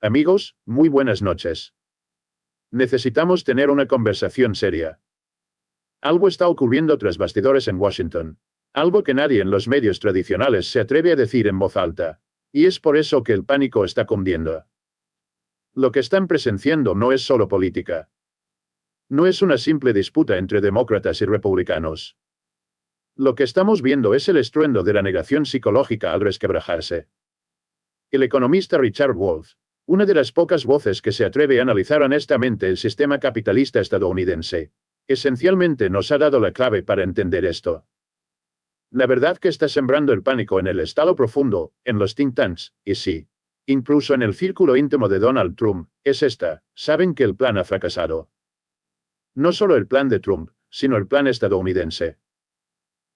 Amigos, muy buenas noches. Necesitamos tener una conversación seria. Algo está ocurriendo tras bastidores en Washington. Algo que nadie en los medios tradicionales se atreve a decir en voz alta. Y es por eso que el pánico está cundiendo. Lo que están presenciando no es solo política. No es una simple disputa entre demócratas y republicanos. Lo que estamos viendo es el estruendo de la negación psicológica al resquebrajarse. El economista Richard Wolff, una de las pocas voces que se atreve a analizar honestamente el sistema capitalista estadounidense, esencialmente nos ha dado la clave para entender esto. La verdad que está sembrando el pánico en el estado profundo, en los think tanks, y sí, incluso en el círculo íntimo de Donald Trump, es esta: saben que el plan ha fracasado. No solo el plan de Trump, sino el plan estadounidense.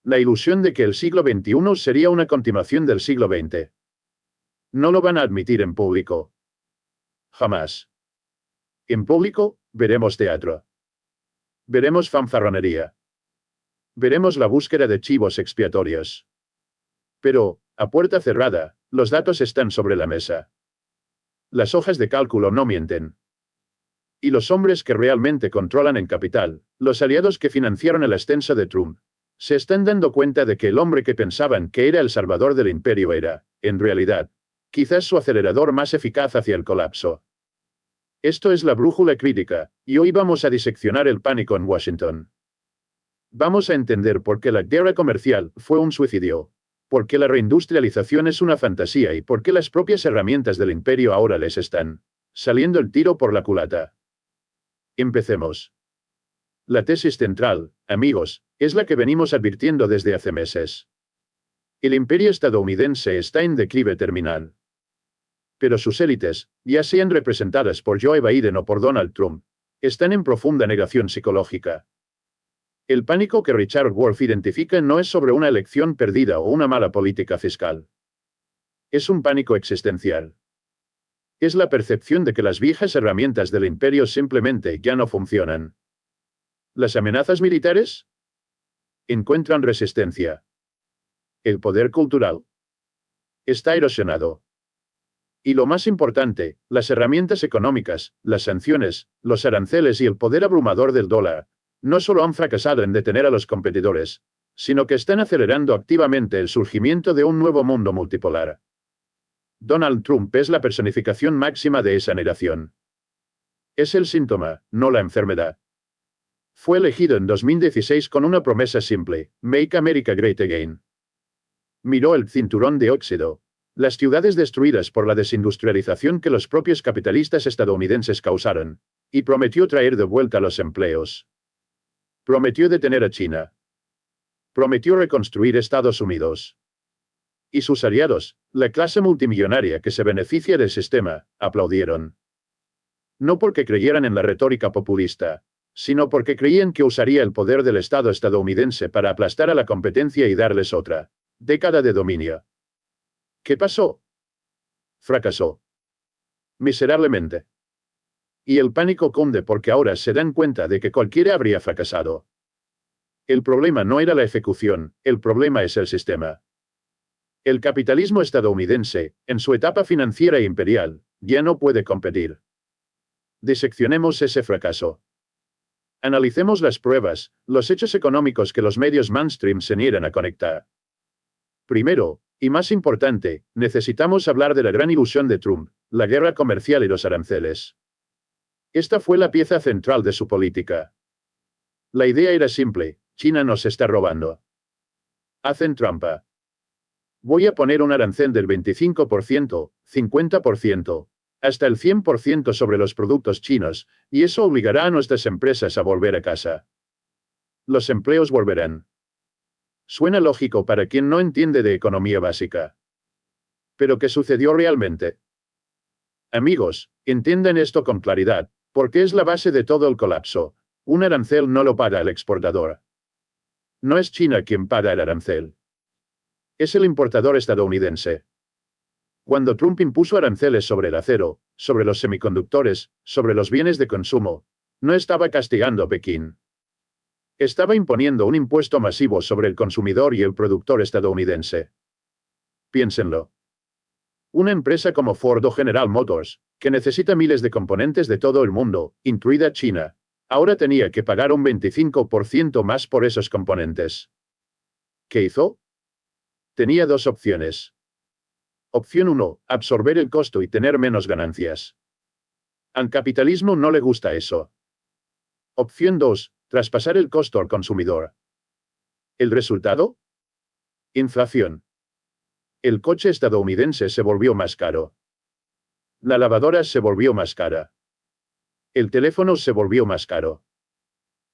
La ilusión de que el siglo XXI sería una continuación del siglo XX. No lo van a admitir en público. Jamás. En público, veremos teatro. Veremos fanfarronería. Veremos la búsqueda de chivos expiatorios. Pero, a puerta cerrada, los datos están sobre la mesa. Las hojas de cálculo no mienten. Y los hombres que realmente controlan en capital, los aliados que financiaron el ascenso de Trump, se están dando cuenta de que el hombre que pensaban que era el salvador del imperio era, en realidad, quizás su acelerador más eficaz hacia el colapso. Esto es la brújula crítica, y hoy vamos a diseccionar el pánico en Washington. Vamos a entender por qué la guerra comercial fue un suicidio, por qué la reindustrialización es una fantasía y por qué las propias herramientas del imperio ahora les están saliendo el tiro por la culata. Empecemos. La tesis central, amigos, es la que venimos advirtiendo desde hace meses. El imperio estadounidense está en declive terminal. Pero sus élites, ya sean representadas por Joe Biden o por Donald Trump, están en profunda negación psicológica. El pánico que Richard Wolff identifica no es sobre una elección perdida o una mala política fiscal. Es un pánico existencial. Es la percepción de que las viejas herramientas del imperio simplemente ya no funcionan. ¿Las amenazas militares? Encuentran resistencia. El poder cultural está erosionado. Y lo más importante, las herramientas económicas, las sanciones, los aranceles y el poder abrumador del dólar, no solo han fracasado en detener a los competidores, sino que están acelerando activamente el surgimiento de un nuevo mundo multipolar. Donald Trump es la personificación máxima de esa negación. Es el síntoma, no la enfermedad. Fue elegido en 2016 con una promesa simple: Make America Great Again. Miró el cinturón de óxido, las ciudades destruidas por la desindustrialización que los propios capitalistas estadounidenses causaron, y prometió traer de vuelta los empleos. Prometió detener a China. Prometió reconstruir Estados Unidos. Y sus aliados, la clase multimillonaria que se beneficia del sistema, aplaudieron. No porque creyeran en la retórica populista, sino porque creían que usaría el poder del Estado estadounidense para aplastar a la competencia y darles otra década de dominio. ¿Qué pasó? Fracasó. Miserablemente. Y el pánico cunde porque ahora se dan cuenta de que cualquiera habría fracasado. El problema no era la ejecución, el problema es el sistema. El capitalismo estadounidense, en su etapa financiera e imperial, ya no puede competir. Diseccionemos ese fracaso. Analicemos las pruebas, los hechos económicos que los medios mainstream se niegan a conectar. Primero, y más importante, necesitamos hablar de la gran ilusión de Trump, la guerra comercial y los aranceles. Esta fue la pieza central de su política. La idea era simple: China nos está robando. Hacen trampa. Voy a poner un arancel del 25%, 50%, hasta el 100% sobre los productos chinos, y eso obligará a nuestras empresas a volver a casa. Los empleos volverán. Suena lógico para quien no entiende de economía básica. ¿Pero qué sucedió realmente? Amigos, entiendan esto con claridad, porque es la base de todo el colapso. Un arancel no lo paga el exportador. No es China quien paga el arancel. Es el importador estadounidense. Cuando Trump impuso aranceles sobre el acero, sobre los semiconductores, sobre los bienes de consumo, no estaba castigando a Pekín. Estaba imponiendo un impuesto masivo sobre el consumidor y el productor estadounidense. Piénsenlo. Una empresa como Ford o General Motors, que necesita miles de componentes de todo el mundo, incluida China. Ahora tenía que pagar un 25% más por esos componentes. ¿Qué hizo? Tenía dos opciones. Opción 1, absorber el costo y tener menos ganancias. Al capitalismo no le gusta eso. Opción 2, traspasar el costo al consumidor. ¿El resultado? Inflación. El coche estadounidense se volvió más caro. La lavadora se volvió más cara. El teléfono se volvió más caro.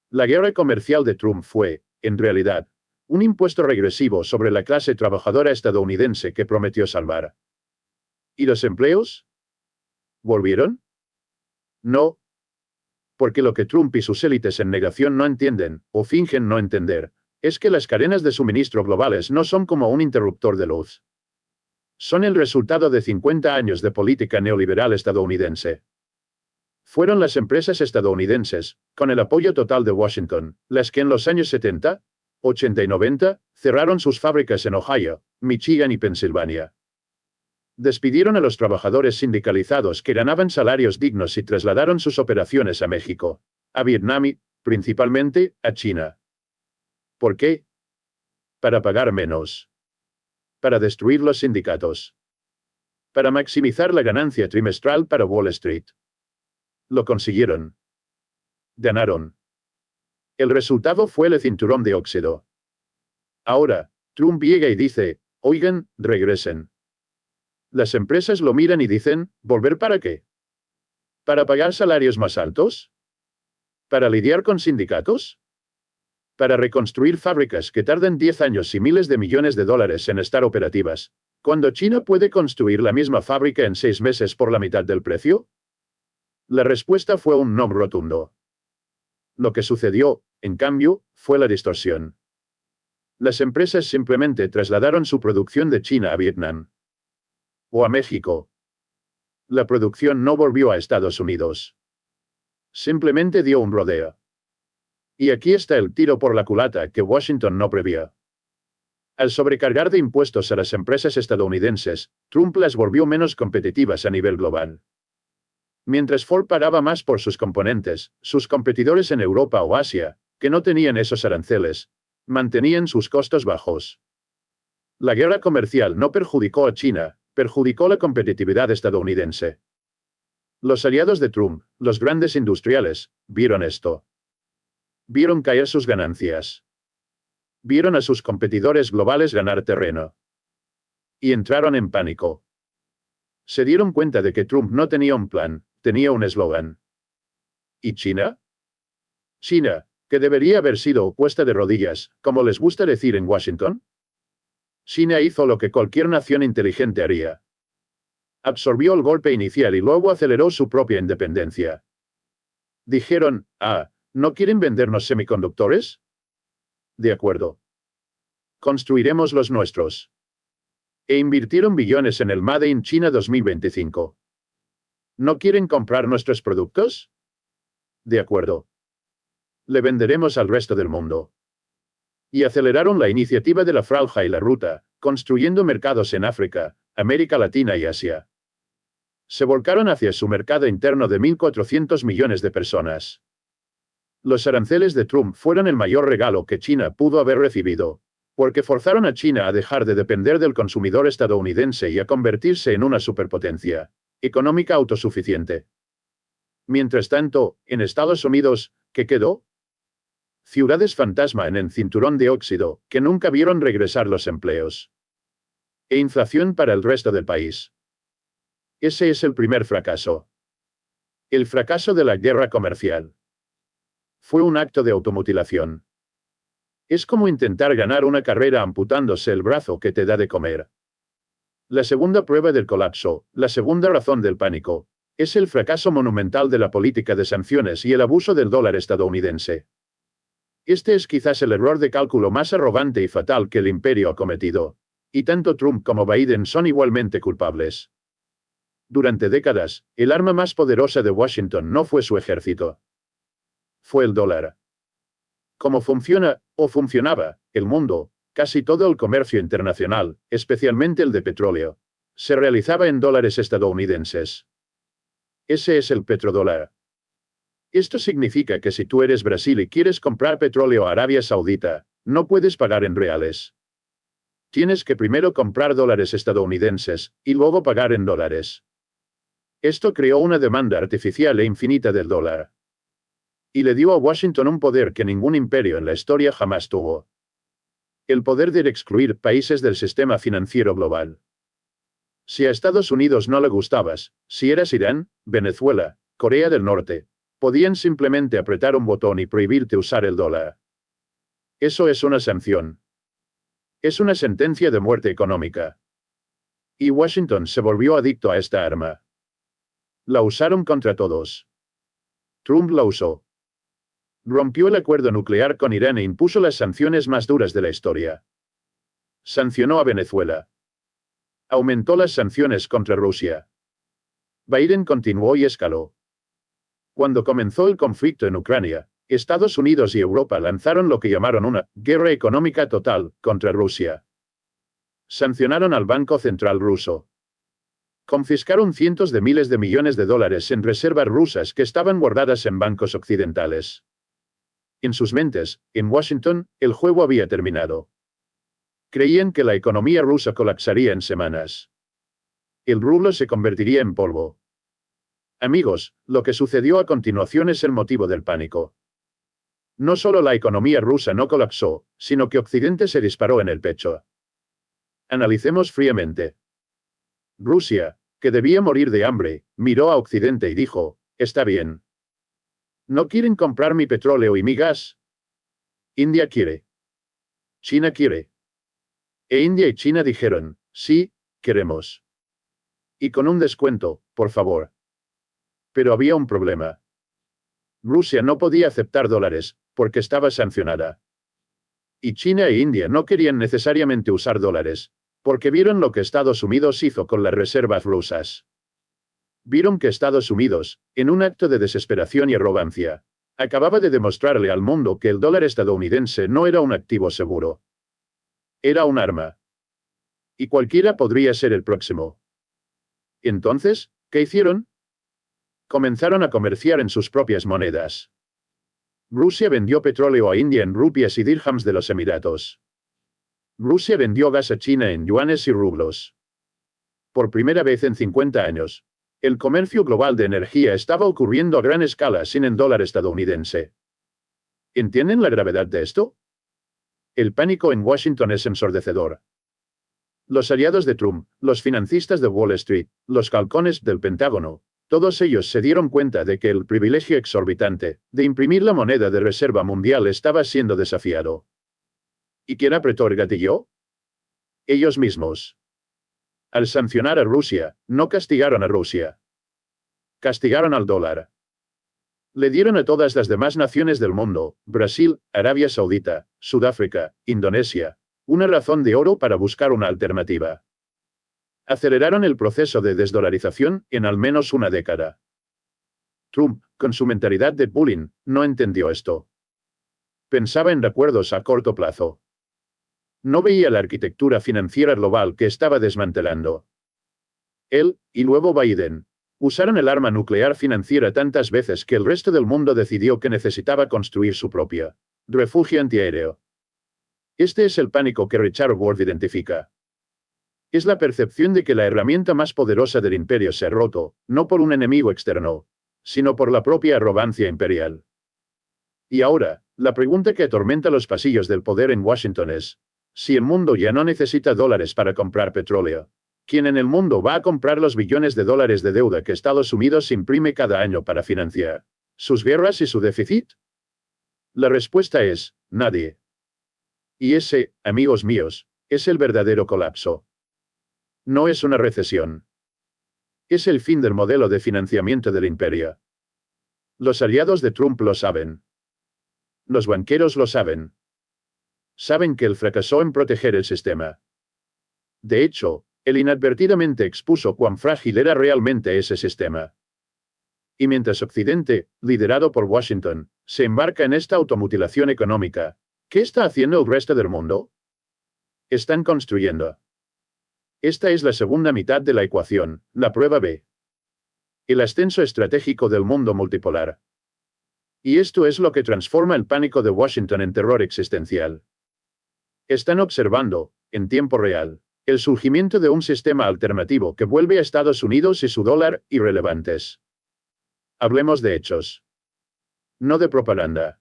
La guerra comercial de Trump fue, en realidad, un impuesto regresivo sobre la clase trabajadora estadounidense que prometió salvar. ¿Y los empleos? ¿Volvieron? No. Porque lo que Trump y sus élites en negación no entienden, o fingen no entender, es que las cadenas de suministro globales no son como un interruptor de luz. Son el resultado de 50 años de política neoliberal estadounidense. Fueron las empresas estadounidenses, con el apoyo total de Washington, las que en los años 70, 80 y 90, cerraron sus fábricas en Ohio, Michigan y Pensilvania. Despidieron a los trabajadores sindicalizados que ganaban salarios dignos y trasladaron sus operaciones a México, a Vietnam y, principalmente, a China. ¿Por qué? Para pagar menos. Para destruir los sindicatos. Para maximizar la ganancia trimestral para Wall Street. Lo consiguieron. Ganaron. El resultado fue el cinturón de óxido. Ahora, Trump llega y dice, oigan, regresen. Las empresas lo miran y dicen, ¿volver para qué? ¿Para pagar salarios más altos? ¿Para lidiar con sindicatos? ¿Para reconstruir fábricas que tardan 10 años y miles de millones de dólares en estar operativas, cuando China puede construir la misma fábrica en 6 meses por la mitad del precio? La respuesta fue un no rotundo. Lo que sucedió, en cambio, fue la distorsión. Las empresas simplemente trasladaron su producción de China a Vietnam. O a México. La producción no volvió a Estados Unidos. Simplemente dio un rodeo. Y aquí está el tiro por la culata que Washington no prevía. Al sobrecargar de impuestos a las empresas estadounidenses, Trump las volvió menos competitivas a nivel global. Mientras Ford pagaba más por sus componentes, sus competidores en Europa o Asia, que no tenían esos aranceles, mantenían sus costos bajos. La guerra comercial no perjudicó a China, perjudicó la competitividad estadounidense. Los aliados de Trump, los grandes industriales, vieron esto. Vieron caer sus ganancias. Vieron a sus competidores globales ganar terreno. Y entraron en pánico. Se dieron cuenta de que Trump no tenía un plan, tenía un eslogan. ¿Y China? China, que debería haber sido puesta de rodillas, como les gusta decir en Washington. China hizo lo que cualquier nación inteligente haría. Absorbió el golpe inicial y luego aceleró su propia independencia. Dijeron, ¿no quieren vendernos semiconductores? De acuerdo. Construiremos los nuestros. E invirtieron billones en el Made in China 2025. ¿No quieren comprar nuestros productos? De acuerdo. Le venderemos al resto del mundo. Y aceleraron la iniciativa de la Franja y la Ruta, construyendo mercados en África, América Latina y Asia. Se volcaron hacia su mercado interno de 1.400 millones de personas. Los aranceles de Trump fueron el mayor regalo que China pudo haber recibido, porque forzaron a China a dejar de depender del consumidor estadounidense y a convertirse en una superpotencia económica autosuficiente. Mientras tanto, en Estados Unidos, ¿qué quedó? Ciudades fantasma en el cinturón de óxido, que nunca vieron regresar los empleos. E inflación para el resto del país. Ese es el primer fracaso. El fracaso de la guerra comercial. Fue un acto de automutilación. Es como intentar ganar una carrera amputándose el brazo que te da de comer. La segunda prueba del colapso, la segunda razón del pánico, es el fracaso monumental de la política de sanciones y el abuso del dólar estadounidense. Este es quizás el error de cálculo más arrogante y fatal que el imperio ha cometido, y tanto Trump como Biden son igualmente culpables. Durante décadas, el arma más poderosa de Washington no fue su ejército. Fue el dólar. ¿Cómo funciona, o funcionaba, el mundo? Casi todo el comercio internacional, especialmente el de petróleo, se realizaba en dólares estadounidenses. Ese es el petrodólar. Esto significa que si tú eres Brasil y quieres comprar petróleo a Arabia Saudita, no puedes pagar en reales. Tienes que primero comprar dólares estadounidenses, y luego pagar en dólares. Esto creó una demanda artificial e infinita del dólar. Y le dio a Washington un poder que ningún imperio en la historia jamás tuvo. El poder de excluir países del sistema financiero global. Si a Estados Unidos no le gustabas, si eras Irán, Venezuela, Corea del Norte, podían simplemente apretar un botón y prohibirte usar el dólar. Eso es una sanción. Es una sentencia de muerte económica. Y Washington se volvió adicto a esta arma. La usaron contra todos. Trump la usó. Rompió el acuerdo nuclear con Irán e impuso las sanciones más duras de la historia. Sancionó a Venezuela. Aumentó las sanciones contra Rusia. Biden continuó y escaló. Cuando comenzó el conflicto en Ucrania, Estados Unidos y Europa lanzaron lo que llamaron una guerra económica total contra Rusia. Sancionaron al Banco Central ruso. Confiscaron cientos de miles de millones de dólares en reservas rusas que estaban guardadas en bancos occidentales. En sus mentes, en Washington, el juego había terminado. Creían que la economía rusa colapsaría en semanas. El rublo se convertiría en polvo. Amigos, lo que sucedió a continuación es el motivo del pánico. No solo la economía rusa no colapsó, sino que Occidente se disparó en el pecho. Analicemos fríamente. Rusia, que debía morir de hambre, miró a Occidente y dijo, está bien. ¿No quieren comprar mi petróleo y mi gas? India quiere. China quiere. E India y China dijeron, sí, queremos. Y con un descuento, por favor. Pero había un problema. Rusia no podía aceptar dólares, porque estaba sancionada. Y China e India no querían necesariamente usar dólares, porque vieron lo que Estados Unidos hizo con las reservas rusas. Vieron que Estados Unidos, en un acto de desesperación y arrogancia, acababa de demostrarle al mundo que el dólar estadounidense no era un activo seguro. Era un arma. Y cualquiera podría ser el próximo. Entonces, ¿qué hicieron? Comenzaron a comerciar en sus propias monedas. Rusia vendió petróleo a India en rupias y dirhams de los Emiratos. Rusia vendió gas a China en yuanes y rublos. Por primera vez en 50 años, el comercio global de energía estaba ocurriendo a gran escala sin el dólar estadounidense. ¿Entienden la gravedad de esto? El pánico en Washington es ensordecedor. Los aliados de Trump, los financistas de Wall Street, los halcones del Pentágono, todos ellos se dieron cuenta de que el privilegio exorbitante de imprimir la moneda de reserva mundial estaba siendo desafiado. ¿Y quién apretó el gatillo? Ellos mismos. Al sancionar a Rusia, no castigaron a Rusia. Castigaron al dólar. Le dieron a todas las demás naciones del mundo, Brasil, Arabia Saudita, Sudáfrica, Indonesia, una razón de oro para buscar una alternativa. Aceleraron el proceso de desdolarización en al menos una década. Trump, con su mentalidad de bullying, no entendió esto. Pensaba en acuerdos a corto plazo. No veía la arquitectura financiera global que estaba desmantelando. Él, y luego Biden, usaron el arma nuclear financiera tantas veces que el resto del mundo decidió que necesitaba construir su propio refugio antiaéreo. Este es el pánico que Richard Ward identifica. Es la percepción de que la herramienta más poderosa del imperio se ha roto, no por un enemigo externo, sino por la propia arrogancia imperial. Y ahora, la pregunta que atormenta los pasillos del poder en Washington es, si el mundo ya no necesita dólares para comprar petróleo, ¿quién en el mundo va a comprar los billones de dólares de deuda que Estados Unidos imprime cada año para financiar sus guerras y su déficit? La respuesta es, nadie. Y ese, amigos míos, es el verdadero colapso. No es una recesión. Es el fin del modelo de financiamiento del imperio. Los aliados de Trump lo saben. Los banqueros lo saben. Saben que él fracasó en proteger el sistema. De hecho, él inadvertidamente expuso cuán frágil era realmente ese sistema. Y mientras Occidente, liderado por Washington, se embarca en esta automutilación económica, ¿qué está haciendo el resto del mundo? Están construyendo. Esta es la segunda mitad de la ecuación, la prueba B. El ascenso estratégico del mundo multipolar. Y esto es lo que transforma el pánico de Washington en terror existencial. Están observando, en tiempo real, el surgimiento de un sistema alternativo que vuelve a Estados Unidos y su dólar irrelevantes. Hablemos de hechos. No de propaganda.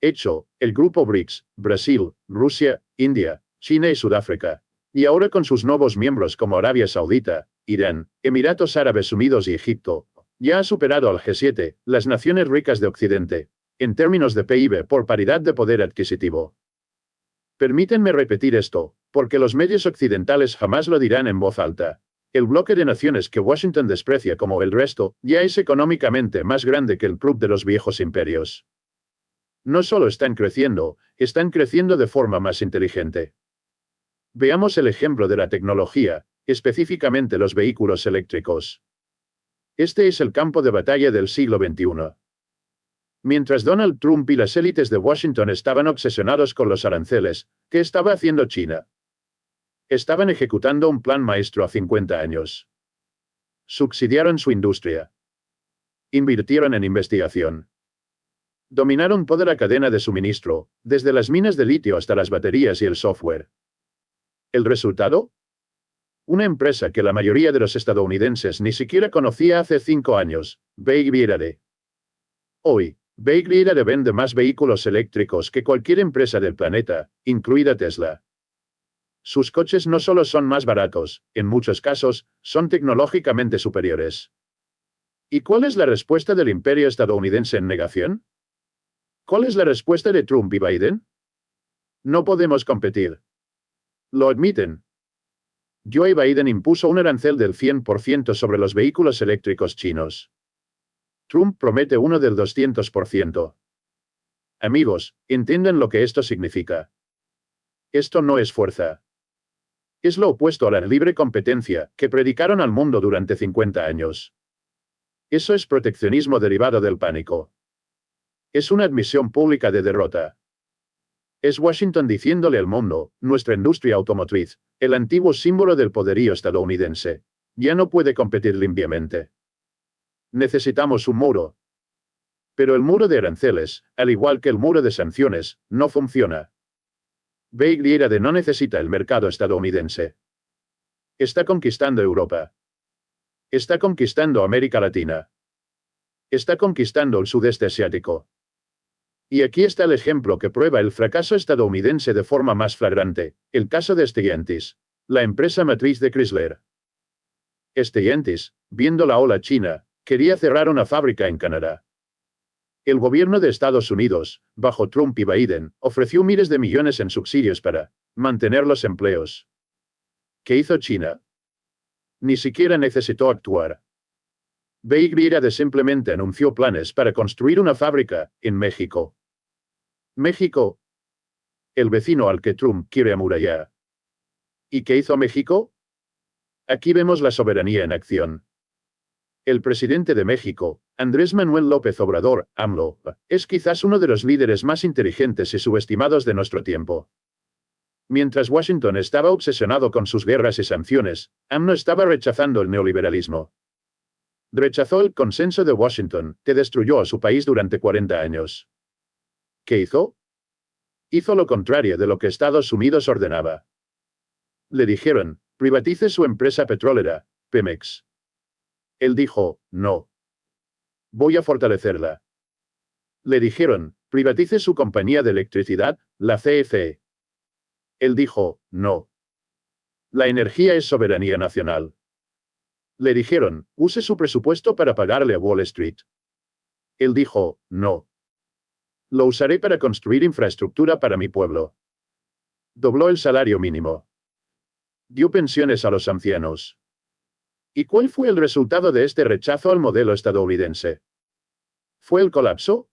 Hecho, el grupo BRICS, Brasil, Rusia, India, China y Sudáfrica, y ahora con sus nuevos miembros como Arabia Saudita, Irán, Emiratos Árabes Unidos y Egipto, ya ha superado al G7, las naciones ricas de Occidente, en términos de PIB por paridad de poder adquisitivo. Permítanme repetir esto, porque los medios occidentales jamás lo dirán en voz alta. El bloque de naciones que Washington desprecia como el resto, ya es económicamente más grande que el club de los viejos imperios. No solo están creciendo de forma más inteligente. Veamos el ejemplo de la tecnología, específicamente los vehículos eléctricos. Este es el campo de batalla del siglo XXI. Mientras Donald Trump y las élites de Washington estaban obsesionados con los aranceles, ¿qué estaba haciendo China? Estaban ejecutando un plan maestro a 50 años. Subsidiaron su industria. Invirtieron en investigación. Dominaron toda la cadena de suministro, desde las minas de litio hasta las baterías y el software. ¿El resultado? Una empresa que la mayoría de los estadounidenses ni siquiera conocía hace 5 años, BYD. Hoy, BYD vende más vehículos eléctricos que cualquier empresa del planeta, incluida Tesla. Sus coches no solo son más baratos, en muchos casos, son tecnológicamente superiores. ¿Y cuál es la respuesta del imperio estadounidense en negación? ¿Cuál es la respuesta de Trump y Biden? No podemos competir. Lo admiten. Joe Biden impuso un arancel del 100% sobre los vehículos eléctricos chinos. Trump promete uno del 200%. Amigos, entienden lo que esto significa. Esto no es fuerza. Es lo opuesto a la libre competencia que predicaron al mundo durante 50 años. Eso es proteccionismo derivado del pánico. Es una admisión pública de derrota. Es Washington diciéndole al mundo, nuestra industria automotriz, el antiguo símbolo del poderío estadounidense, ya no puede competir limpiamente. Necesitamos un muro. Pero el muro de aranceles, al igual que el muro de sanciones, no funciona. BYD no necesita el mercado estadounidense. Está conquistando Europa. Está conquistando América Latina. Está conquistando el sudeste asiático. Y aquí está el ejemplo que prueba el fracaso estadounidense de forma más flagrante, el caso de Stellantis, la empresa matriz de Chrysler. Stellantis, viendo la ola china, quería cerrar una fábrica en Canadá. El gobierno de Estados Unidos, bajo Trump y Biden, ofreció miles de millones en subsidios para mantener los empleos. ¿Qué hizo China? Ni siquiera necesitó actuar. BYD simplemente anunció planes para construir una fábrica en México. México, el vecino al que Trump quiere amurallar. ¿Y qué hizo México? Aquí vemos la soberanía en acción. El presidente de México, Andrés Manuel López Obrador, AMLO, es quizás uno de los líderes más inteligentes y subestimados de nuestro tiempo. Mientras Washington estaba obsesionado con sus guerras y sanciones, AMLO estaba rechazando el neoliberalismo. Rechazó el consenso de Washington, que destruyó a su país durante 40 años. ¿Qué hizo? Hizo lo contrario de lo que Estados Unidos ordenaba. Le dijeron, privatice su empresa petrolera, Pemex. Él dijo, no. Voy a fortalecerla. Le dijeron, privatice su compañía de electricidad, la CFE. Él dijo, no. La energía es soberanía nacional. Le dijeron, use su presupuesto para pagarle a Wall Street. Él dijo, no. Lo usaré para construir infraestructura para mi pueblo. Dobló el salario mínimo. Dio pensiones a los ancianos. ¿Y cuál fue el resultado de este rechazo al modelo estadounidense? ¿Fue el colapso?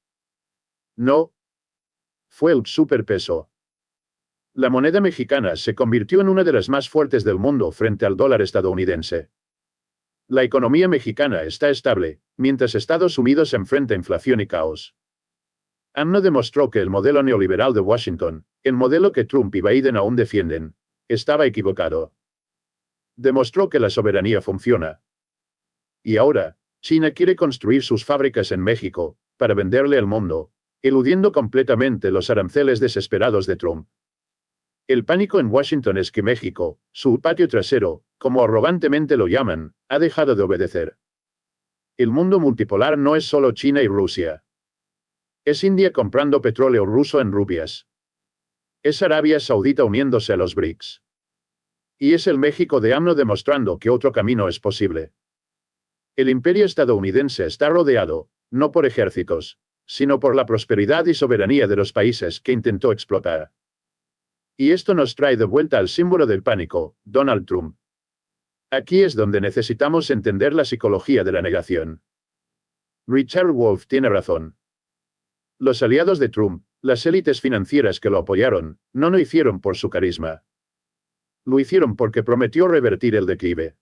No. Fue el superpeso. La moneda mexicana se convirtió en una de las más fuertes del mundo frente al dólar estadounidense. La economía mexicana está estable, mientras Estados Unidos enfrenta inflación y caos. AMLO demostró que el modelo neoliberal de Washington, el modelo que Trump y Biden aún defienden, estaba equivocado. Demostró que la soberanía funciona. Y ahora, China quiere construir sus fábricas en México, para venderle al mundo, eludiendo completamente los aranceles desesperados de Trump. El pánico en Washington es que México, su patio trasero, como arrogantemente lo llaman, ha dejado de obedecer. El mundo multipolar no es solo China y Rusia. Es India comprando petróleo ruso en rupias. Es Arabia Saudita uniéndose a los BRICS. Y es el México de AMLO demostrando que otro camino es posible. El imperio estadounidense está rodeado, no por ejércitos, sino por la prosperidad y soberanía de los países que intentó explotar. Y esto nos trae de vuelta al símbolo del pánico, Donald Trump. Aquí es donde necesitamos entender la psicología de la negación. Richard Wolff tiene razón. Los aliados de Trump, las élites financieras que lo apoyaron, no lo hicieron por su carisma. Lo hicieron porque prometió revertir el declive.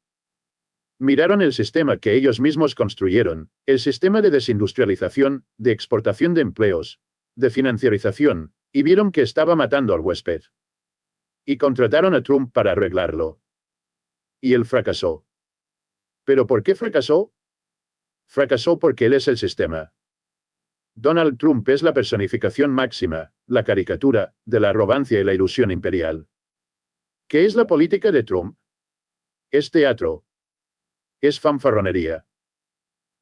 Miraron el sistema que ellos mismos construyeron, el sistema de desindustrialización, de exportación de empleos, de financiarización, y vieron que estaba matando al huésped. Y contrataron a Trump para arreglarlo. Y él fracasó. ¿Pero por qué fracasó? Fracasó porque él es el sistema. Donald Trump es la personificación máxima, la caricatura, de la arrogancia y la ilusión imperial. ¿Qué es la política de Trump? Es teatro. Es fanfarronería.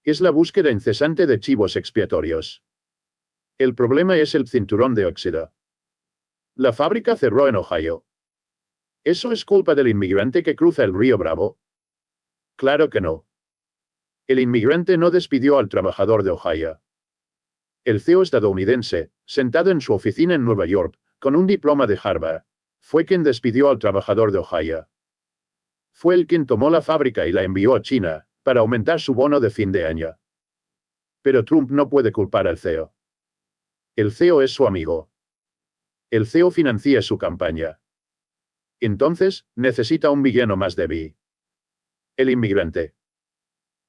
Es la búsqueda incesante de chivos expiatorios. El problema es el cinturón de óxido. La fábrica cerró en Ohio. ¿Eso es culpa del inmigrante que cruza el río Bravo? Claro que no. El inmigrante no despidió al trabajador de Ohio. El CEO estadounidense, sentado en su oficina en Nueva York, con un diploma de Harvard, fue quien despidió al trabajador de Ohio. Fue el quien tomó la fábrica y la envió a China, para aumentar su bono de fin de año. Pero Trump no puede culpar al CEO. El CEO es su amigo. El CEO financia su campaña. Entonces, necesita un villano más débil. El inmigrante.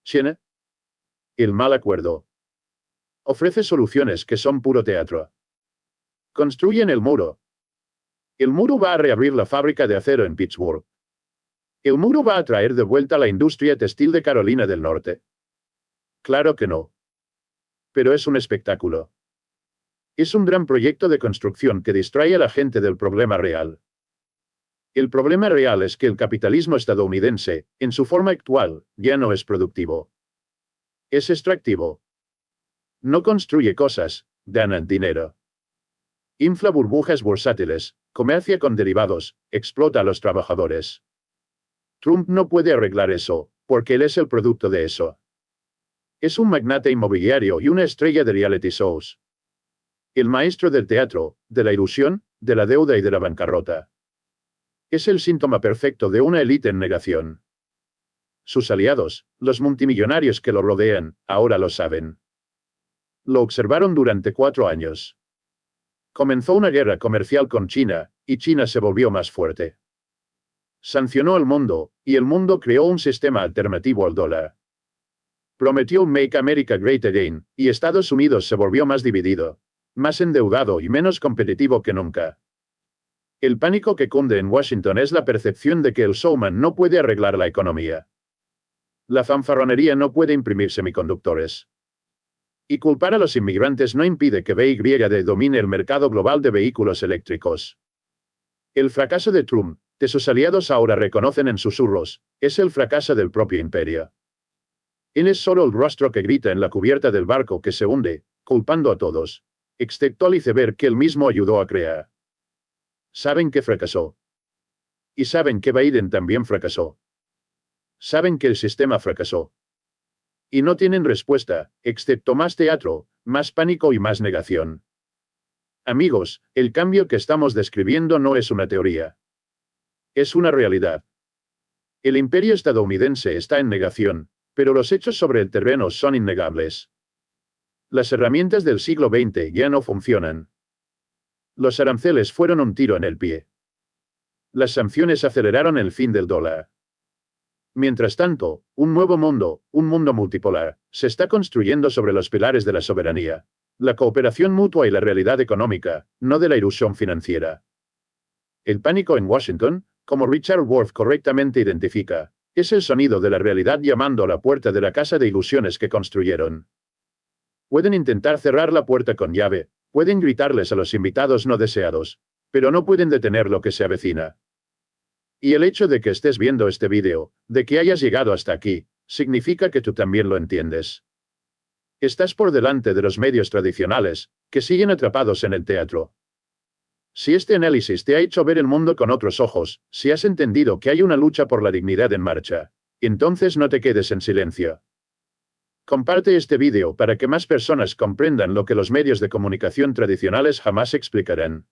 China. El mal acuerdo. Ofrece soluciones que son puro teatro. Construyen el muro. El muro va a reabrir la fábrica de acero en Pittsburgh. El muro va a traer de vuelta la industria textil de Carolina del Norte. Claro que no. Pero es un espectáculo. Es un gran proyecto de construcción que distrae a la gente del problema real. El problema real es que el capitalismo estadounidense, en su forma actual, ya no es productivo. Es extractivo. No construye cosas, gana dinero. Infla burbujas bursátiles, comercia con derivados, explota a los trabajadores. Trump no puede arreglar eso, porque él es el producto de eso. Es un magnate inmobiliario y una estrella de reality shows. El maestro del teatro, de la ilusión, de la deuda y de la bancarrota. Es el síntoma perfecto de una élite en negación. Sus aliados, los multimillonarios que lo rodean, ahora lo saben. Lo observaron durante 4 años. Comenzó una guerra comercial con China, y China se volvió más fuerte. Sancionó al mundo, y el mundo creó un sistema alternativo al dólar. Prometió Make America Great Again, y Estados Unidos se volvió más dividido, más endeudado y menos competitivo que nunca. El pánico que cunde en Washington es la percepción de que el showman no puede arreglar la economía. La fanfarronería no puede imprimir semiconductores. Y culpar a los inmigrantes no impide que BYD domine el mercado global de vehículos eléctricos. El fracaso de Trump, que sus aliados ahora reconocen en susurros, es el fracaso del propio imperio. Él es solo el rostro que grita en la cubierta del barco que se hunde, culpando a todos, excepto al iceberg que él mismo ayudó a crear. Saben que fracasó. Y saben que Biden también fracasó. Saben que el sistema fracasó. Y no tienen respuesta, excepto más teatro, más pánico y más negación. Amigos, el cambio que estamos describiendo no es una teoría. Es una realidad. El imperio estadounidense está en negación, pero los hechos sobre el terreno son innegables. Las herramientas del siglo XX ya no funcionan. Los aranceles fueron un tiro en el pie. Las sanciones aceleraron el fin del dólar. Mientras tanto, un nuevo mundo, un mundo multipolar, se está construyendo sobre los pilares de la soberanía, la cooperación mutua y la realidad económica, no de la ilusión financiera. El pánico en Washington, como Richard Wolff correctamente identifica, Es el sonido de la realidad llamando a la puerta de la casa de ilusiones que construyeron. Pueden intentar cerrar la puerta con llave, pueden gritarles a los invitados no deseados, pero no pueden detener lo que se avecina. Y el hecho de que estés viendo este vídeo, de que hayas llegado hasta aquí, significa que tú también lo entiendes. Estás por delante de los medios tradicionales, que siguen atrapados en el teatro. Si este análisis te ha hecho ver el mundo con otros ojos, si has entendido que hay una lucha por la dignidad en marcha, entonces no te quedes en silencio. Comparte este vídeo para que más personas comprendan lo que los medios de comunicación tradicionales jamás explicarán.